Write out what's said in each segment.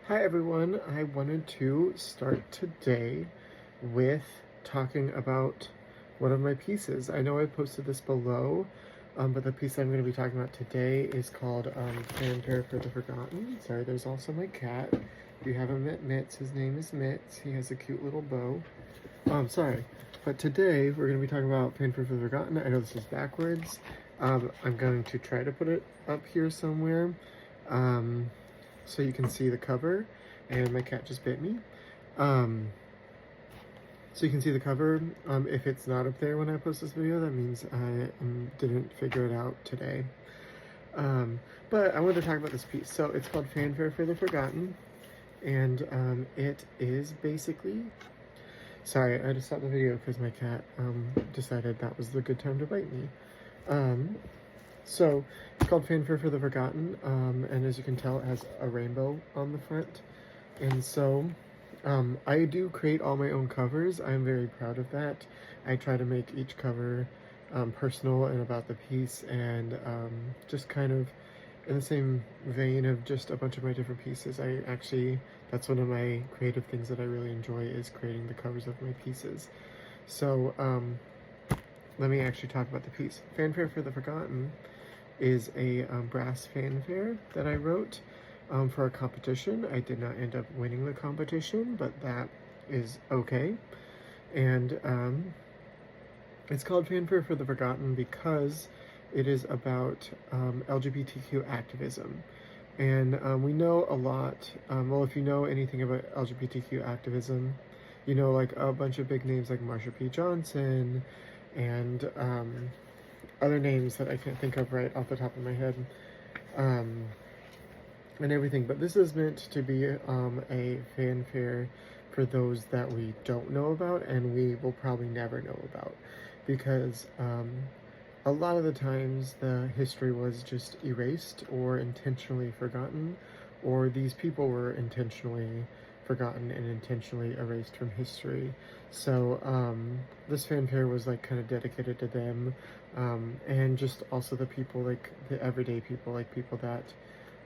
Hi everyone, I wanted to start today with talking about one of my pieces. I know I posted this below, but the piece I'm going to be talking about today is called Fanfare for the Forgotten. Sorry, there's also my cat. If you haven't met Mitz, his name is Mitz. He has a cute little bow. Sorry. But today we're going to be talking about Fanfare for the Forgotten. I know this is backwards. I'm going to try to put it up here somewhere. So you can see the cover, and my cat just bit me. So you can see the cover. If it's not up there when I post this video, that means I didn't figure it out today. But I wanted to talk about this piece. So it's called Fanfare for the Forgotten, and it is basically... Sorry, I just stopped the video because my cat decided that was the good time to bite me. So it's called Fanfare for the Forgotten, and as you can tell, it has a rainbow on the front. And so I do create all my own covers. I'm very proud of that. I try to make each cover personal and about the piece, and just kind of in the same vein of just a bunch of my different pieces. That's one of my creative things that I really enjoy, is creating the covers of my pieces. So let me actually talk about the piece. Fanfare for the Forgotten is a brass fanfare that I wrote for a competition. I did not end up winning the competition, but that is okay. And it's called Fanfare for the Forgotten because it is about LGBTQ activism. And we know a lot, well, if you know anything about LGBTQ activism, you know, like a bunch of big names like Marsha P. Johnson and other names that I can't think of right off the top of my head, and everything. But this is meant to be a fanfare for those that we don't know about and we will probably never know about, because a lot of the times the history was just erased or intentionally forgotten, or these people were intentionally forgotten and intentionally erased from history. So this fanfare was like kind of dedicated to them, and just also the people, like the everyday people, like people that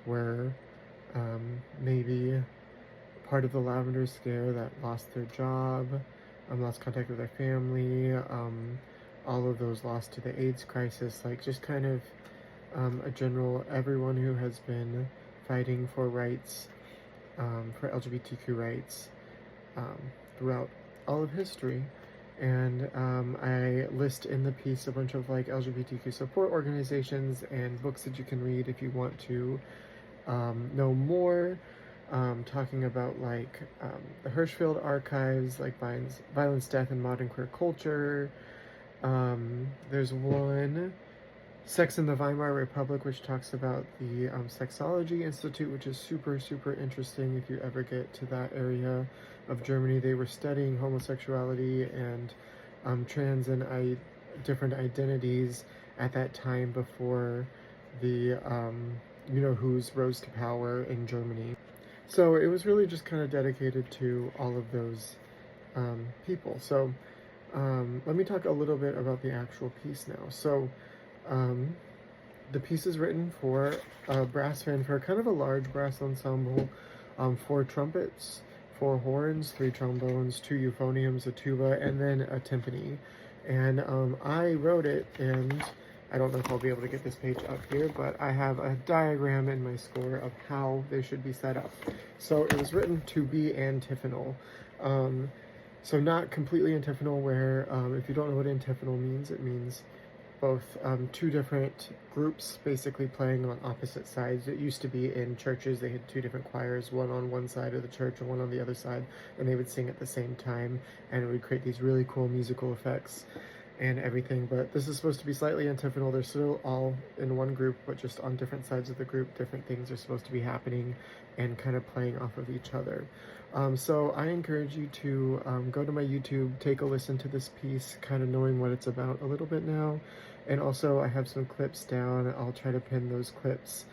were maybe part of the Lavender Scare, that lost their job, lost contact with their family, all of those lost to the AIDS crisis, like just kind of a general, everyone who has been fighting for rights, for LGBTQ rights throughout all of history. And I list in the piece a bunch of like LGBTQ support organizations and books that you can read if you want to know more, talking about like the Hirschfield archives, like Violence, Death, and Modern Queer Culture. There's one, Sex in the Weimar Republic, which talks about the Sexology Institute, which is super, super interesting if you ever get to that area of Germany. They were studying homosexuality and trans and different identities at that time before the, you know, who's rose to power in Germany. So it was really just kind of dedicated to all of those people. So let me talk a little bit about the actual piece now. So the piece is written for a brass fanfare, kind of a large brass ensemble, 4 trumpets, 4 horns, 3 trombones, 2 euphoniums, a tuba, and then a timpani. And I wrote it, and I don't know if I'll be able to get this page up here, but I have a diagram in my score of how they should be set up. So it was written to be antiphonal. So not completely antiphonal, where if you don't know what antiphonal means, it means both 2 different groups basically playing on opposite sides. It used to be in churches, they had 2 different choirs, one on one side of the church and one on the other side, and they would sing at the same time, and it would create these really cool musical effects and everything. But this is supposed to be slightly antiphonal. They're still all in one group, but just on different sides of the group, different things are supposed to be happening and kind of playing off of each other. So I encourage you to go to my YouTube, take a listen to this piece, kind of knowing what it's about a little bit now. And also I have some clips down. I'll try to pin those clips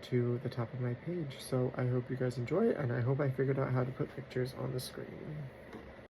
to the top of my page. So I hope you guys enjoy it, and I hope I figured out how to put pictures on the screen.